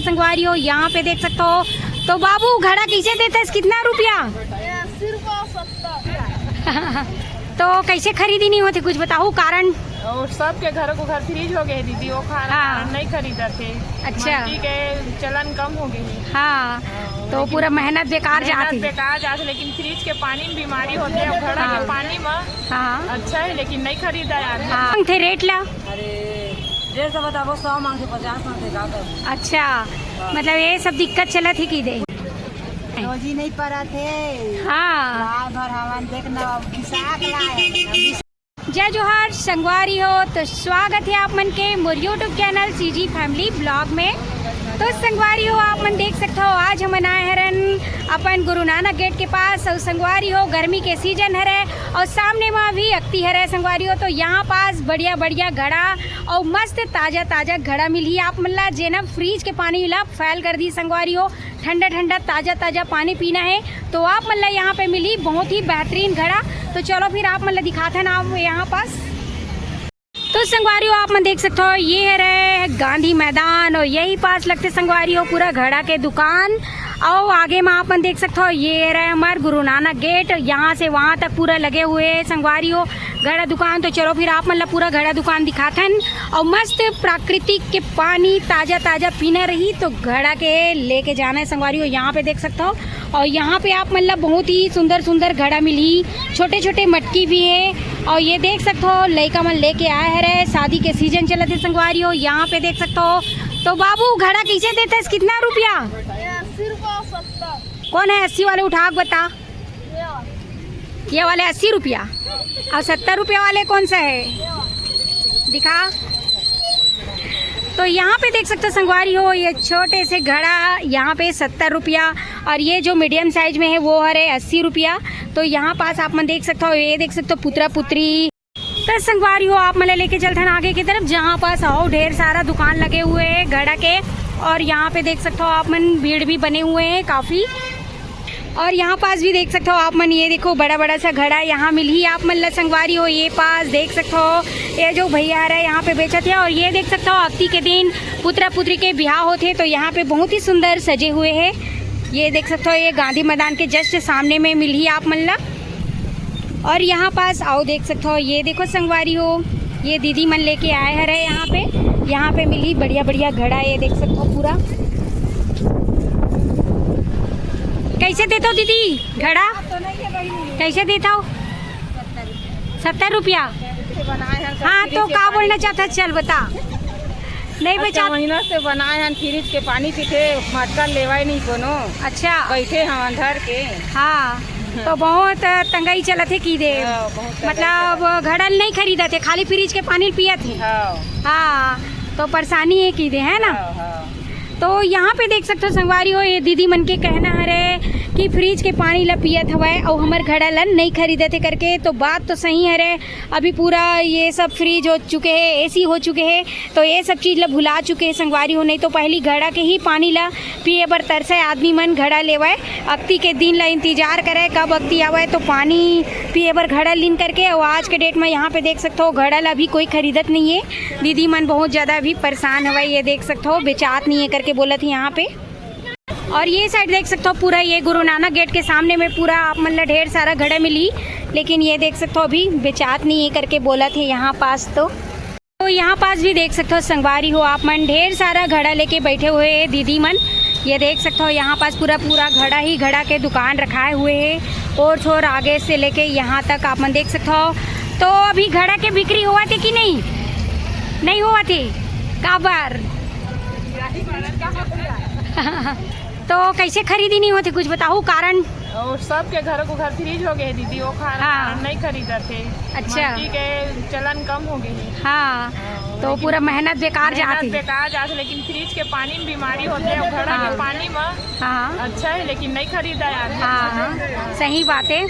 संगवारी हो यहाँ पे देख सकते हो। तो बाबू घड़ा कैसे देता है, कितना रुपया? 80 रुपया। तो कैसे खरीदी नहीं होती, कुछ बताओ कारण? और सबके घर को घर फ्रीज हो गए दीदी, वो खाना नहीं खरीदा थे। अच्छा, ठीक है, चलन कम हो गई। हाँ, तो पूरा मेहनत बेकार जाती। लेकिन फ्रिज के पानी में बीमारी होती है, घड़ा के पानी में हाँ अच्छा है, लेकिन नहीं खरीदा यार। हाँ थे रेट ला। अरे 150 बताओ, 100 मांगते 50 मांगते। अच्छा, मतलब ये सब दिक्कत चला थी की दे रोजी नहीं पड़ा थे। हाँ, भर हवन देखना लाए। जय जोहार संगवारी हो, तो स्वागत है आप मन के मोर YouTube channel CG family blog में। तो संगवारी हो आप मन देख सकते हो, आज हम आए हरन अपन गुरु नानक गेट के पास। और संगवारी हो गर्मी के सीजन हरे और सामने में भी अक्ति हरे संगवारी हो। तो यहाँ पास बढ़िया बढ़िया घड़ा और मस्त ताज़ा ताज़ा घड़ा मिली आप मन ला, जेना फ्रीज के पानी ला फैल कर दी संगवारी हो। ठंडा ठंडा ताज़ा ताज़ा पानी पीना है तो आप मन ला यहाँ पे मिली बहुत ही बेहतरीन घड़ा। तो चलो फिर आप मन ला दिखाते हैं ना आप यहाँ पास। तो संगवारी हो आप मन देख सकते हो, ये है रहे गांधी मैदान और यही पास लगते संगवारी हो पूरा घड़ा के दुकान। और आगे में आप मन देख सकते हो, ये रहे हमारे गुरु नानक गेट, यहाँ से वहाँ तक पूरा लगे हुए है संगवारी हो घड़ा दुकान। तो चलो फिर आप मतलब पूरा घड़ा दुकान दिखाथन और मस्त प्राकृतिक के पानी ताज़ा ताज़ा पीना रही तो घड़ा के लेके जाना है संगवारी हो। यहाँ पे देख सकते हो और यहाँ पे आप मतलब बहुत ही सुंदर सुंदर घड़ा मिली, छोटे छोटे मटकी भी है। और ये देख सकते हो लड़का मन लेके आए है, शादी के सीजन चलते है संगवारी हो। यहाँ पे देख सकते हो। तो बाबू घड़ा कैसे देता है, कितना रुपया? 80 रुपया 70। कौन है 80 वाले, उठा बता। ये वाले 80 रुपया और 70 रुपया वाले कौन सा है, दिखा। तो यहाँ पे देख सकते हो संगवारी हो, ये छोटे से घड़ा यहाँ पे 70 रुपया और ये जो मीडियम साइज में है वो है 80 रुपया। तो यहाँ पास आप मन देख सकते हो, ये देख सकते हो पुत्रा पुत्री। तो संगवारी हो आप मतलब लेके चलते हैं आगे की तरफ, जहाँ पास आओ ढेर सारा दुकान लगे हुए हैं घड़ा के। और यहाँ पे देख सकते हो आप मन भीड़ भी बने हुए हैं काफ़ी। और यहाँ पास भी देख सकते हो आप मन, ये देखो बड़ा बड़ा सा घड़ा यहाँ मिल ही आप मन संगवारी हो। ये पास देख सकते हो, ये जो भैया आ रहा है यहाँ पे बेचते हैं। और ये देख सकते हो अक्ति के दिन पुत्रा पुत्री के ब्याह होते हैं तो यहाँ पे बहुत ही सुंदर सजे हुए हैं। ये देख सकते हो, ये गांधी मैदान के जस्ट सामने में मिल ही आप मन। और यहाँ पास आओ देख सकते हो, ये देखो संगवारी हो, ये दीदी मन लेके आए हैं यहाँ पे मिली बढ़िया बढ़िया घड़ा। ये देख सकते हो पूरा। कैसे देता हो दीदी घड़ा, कैसे देता हो? 70 रुपया। हाँ तो क्या बोलना चाहता, चल बता। नहीं बचा, महीना से बनाए हैं, फ्रिज के पानी पीते, मटका लेवाई नहीं कोनो। अच्छा, बैठे हम अंधर के। हाँ तो बहुत तंगाई चला थे की दे, मतलब घड़ा नहीं खरीदा थे, खाली फ्रिज के पानी पिया थे। हाँ तो परेशानी है की दे, है ना। तो यहाँ पे देख सकते हो संगवारी हो, ये दीदी मन के कहना है कि फ्रिज के पानी ला पियत हवाए और हमार घड़ा ला नहीं खरीदे थे करके। तो बात तो सही है रे, अभी पूरा ये सब फ्रिज हो चुके हैं, एसी हो चुके हैं, तो ये सब चीज़ ला भुला चुके हैं संगवारी हो। नहीं तो पहली घड़ा के ही पानी ला पिए बर तरसे आदमी मन घड़ा लेवाए, अक्ति के दिन ला इंतजार करे कब अक्ति आवाए तो पानी पिए बर घड़ा लीन करके। और आज के डेट में यहाँ पे देख सकते हो घड़ा ला भी कोई खरीदत नहीं है, दीदी मन बहुत ज़्यादा अभी परेशान हवाए। ये देख सकते हो बेचात नहीं है करके बोला थी यहाँ पे। और ये साइड देख सकते हो पूरा, ये गुरु नानक गेट के सामने में पूरा आप मतलब ढेर सारा घड़ा मिली, लेकिन ये देख सकते हो अभी बेचात नहीं है करके बोला थे यहाँ पास। तो यहाँ पास भी देख सकते हो संगवारी हो आप मन, ढेर सारा घड़ा लेके बैठे हुए हैं दीदी मन। ये देख सकते हो यहाँ पास पूरा पूरा घड़ा ही घड़ा के दुकान रखाए हुए हैं, और छोर आगे से लेके यहाँ तक आप मन देख सकते हो। तो अभी घड़ा के बिक्री हुआ थे कि नहीं हुआ थे काबर? तो कैसे खरीदी नहीं होती, कुछ बताओ कारण? और सबके घर को घर फ्रीज हो गए दीदी, वो खाना नहीं खरीदा थे। अच्छा, ठीक है, चलन कम हो गई। हाँ तो पूरा मेहनत बेकार जाती, लेकिन फ्रिज के पानी में बीमारी होती है, घड़ा के पानी में अच्छा है, लेकिन नहीं खरीदा यार। हाँ सही बात है।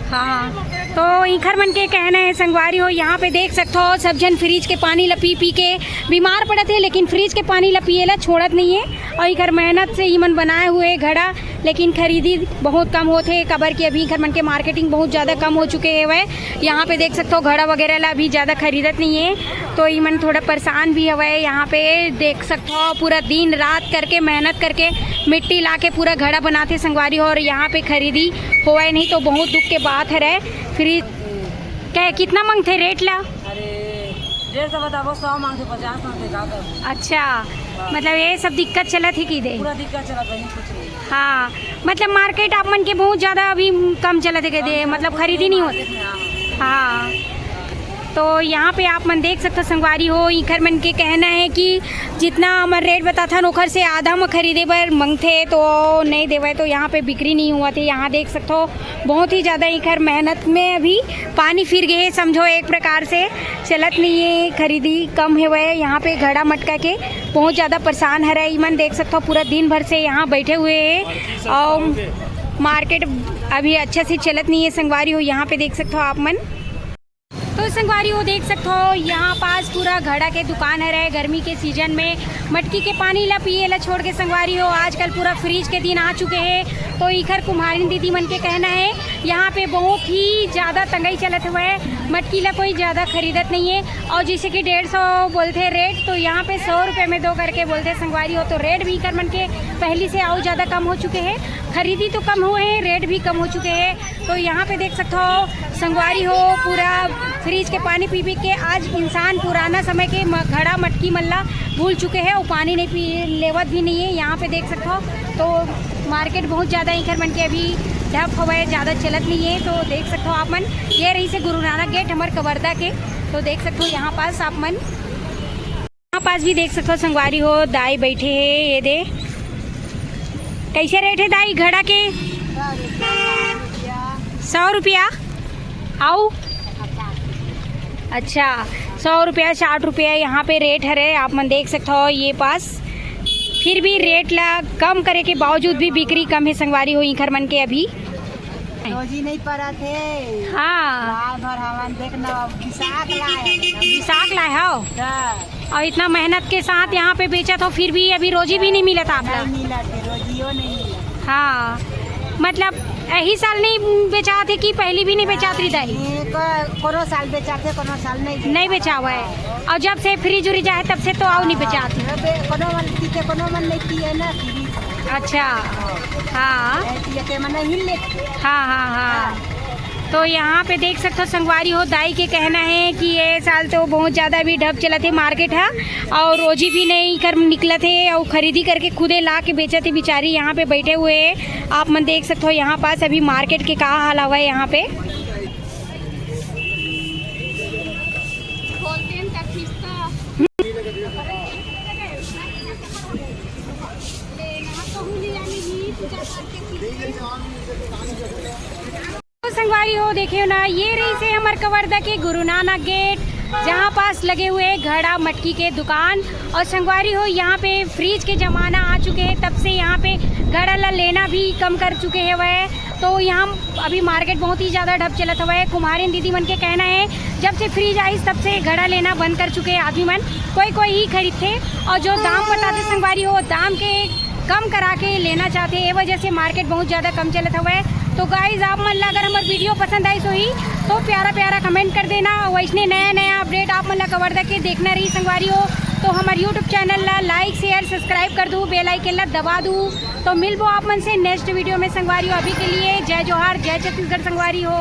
हाँ तो इखर मन के कहना है संगवारी हो, यहाँ पे देख सकते हो सब जन फ्रिज के पानी ला पी पी के बीमार पड़त है, लेकिन फ्रिज के पानी ला पिएला छोड़त नहीं है। और इखर मेहनत से ईमन बनाए हुए घड़ा, लेकिन खरीदी बहुत कम होते कबर की। अभी इखर मन के मार्केटिंग बहुत ज़्यादा कम हो चुके हैं। वह यहाँ पे देख सकते हो घड़ा वगैरह ला अभी ज़्यादा खरीदत नहीं है, तो ईमन थोड़ा परेशान भी हवे। यहाँ पे देख सकते हो पूरा दिन रात करके मेहनत करके मिट्टी ला के पूरा घड़ा बनाते संगवारी हो, और यहाँ पे खरीदी होए नहीं तो बहुत दुख के बात है रे। फ्रिज क्या कितना मांगते रेट ला? अरे 150 बताओ, 100 मांगते, 50 मांगते, का करूं? अच्छा, मतलब ये सब दिक्कत चलत ही की दे? पूरा दिक्कत चला कहीं कुछ नहीं। हाँ, मतलब मार्केट आप मन के बहुत ज़्यादा अभी कम चलत है के दे, मतलब खरीदी नहीं होती। हाँ, तो यहाँ पे आप मन देख सकते हो संगवारी हो, इखर मन के कहना है कि जितना हमारा रेट बता था नौकर से आधा में खरीदे पर मंगते तो नहीं देवे, तो यहाँ पे बिक्री नहीं हुआ थे। यहाँ देख सकते हो बहुत ही ज़्यादा इखर मेहनत में अभी पानी फिर गए, समझो एक प्रकार से चलत नहीं है, खरीदी कम है। वह यहाँ पे घड़ा मटका के बहुत ज़्यादा परेशान है रहे। मन देख सकते हो पूरा दिन भर से यहाँ बैठे हुए हैं और मार्केट अभी अच्छा से चलत नहीं है संगवारी हो। यहाँ पे देख सकते हो आप मन, तो संगवारी हो देख सकते हो यहाँ पास पूरा घड़ा के दुकान है रहे। गर्मी के सीजन में मटकी के पानी ला पिए ला छोड़ के संगवारी हो आजकल पूरा फ्रिज के दिन आ चुके हैं। तो इखर कुम्हारिन दीदी मन के कहना है यहाँ पे बहुत ही ज़्यादा तंगाई चलत हुआ है, मटकी ला कोई ज़्यादा खरीदत नहीं है। और जैसे कि 150 बोलते रेट, तो यहाँ पे 100 रुपये में 2 करके बोलते संगवारी हो। तो रेट भी इखर मन के पहले से और ज़्यादा कम हो चुके हैं, खरीदी तो कम हुए हैं, रेट भी कम हो चुके हैं। तो यहाँ पे देख सकते हो संगवारी हो पूरा फ्रिज के पानी पी पी के आज इंसान पुराना समय के घड़ा मटकी मल्ला भूल चुके हैं और पानी नहीं पी लेवत भी नहीं है। यहाँ पे देख सकते हो तो मार्केट बहुत ज़्यादा इखर मन के अभी ठप हुआ है, ज़्यादा चलत नहीं है। तो देख सकते हो आप मन, ये रही से गुरु नानक गेट हमारे कवर्धा के, तो देख सकते हो यहाँ पास आप मन, यहाँ पास भी देख सकते हो संगवारी हो दाई बैठे है। ये दे कैसे रेट है दाई घड़ा के? 100 रुपया। आओ, अच्छा 100 रुपया 60 रुपया यहाँ पे रेट है। आप मन देख सकते हो ये पास, फिर भी रेट ला कम करे के बावजूद भी बिक्री कम है संगवारी हो इखर मन के अभी। रोजी नहीं पड़ा थे। हाँ, भर हवन देखना विशाख लाए हो और इतना मेहनत के साथ यहाँ पे बेचा तो फिर भी अभी रोजी भी नहीं मिला था आप लोग? मिला थे, रोजियो नहीं मिला। हाँ, मतलब यही साल नहीं बेचा थे कि पहले भी नहीं बेचा थी दाई? कोनो साल बेचा थे, कोनो साल नहीं बेचा हुआ है। और जब से फ्रिज उरिज आए तब से तो और नहीं बेचा थे? कोनो मन पीते, कोनो मन नहीं पिए ना। अच्छा, हाँ हाँ हाँ हाँ। तो यहाँ पे देख सकते हो संगवारी हो दाई के कहना है कि ये साल तो बहुत ज़्यादा भी ढप चला थे मार्केट है और रोजी भी नहीं कर निकला थे और ख़रीदी करके खुदे ला के बेचा थे बेचारी। यहाँ पे बैठे हुए हैं आप मन देख सकते हो यहाँ पास अभी मार्केट के कहाँ हाल हुआ है। यहाँ पे संगवारी हो देखियो ना, ये रही से हमारे कवर्धा के गुरु नानक गेट जहाँ पास लगे हुए घड़ा मटकी के दुकान। और संगवारी हो यहाँ पे फ्रिज के ज़माना आ चुके हैं, तब से यहाँ पे घड़ा ला लेना भी कम कर चुके हैं वह। तो यहाँ अभी मार्केट बहुत ही ज़्यादा ढप चलत हुआ है। कुम्हारिन दीदी मन के कहना है जब से फ्रिज आई तब से घड़ा लेना बंद कर चुके हैं आदमी मन, कोई ही खरीदते और जो दाम बताते संगवारी हो दाम के कम करा के लेना चाहते हैं, ये वजह से मार्केट बहुत ज़्यादा कम चलत हुआ है। तो गाइज आप मन ला अगर हमारी वीडियो पसंद आई तो प्यारा प्यारा कमेंट कर देना। वैसने नया अपडेट आप मन ला कवर्धा के देखना रही संगवारी हो तो हमारे यूट्यूब चैनल ला लाइक शेयर सब्सक्राइब कर दूँ, बेल आइकन ला दबा दूँ। तो मिलबो आप मन से नेक्स्ट वीडियो में संगवारी हो। अभी के लिए जय जोहार, जय छत्तीसगढ़ संगवारी हो।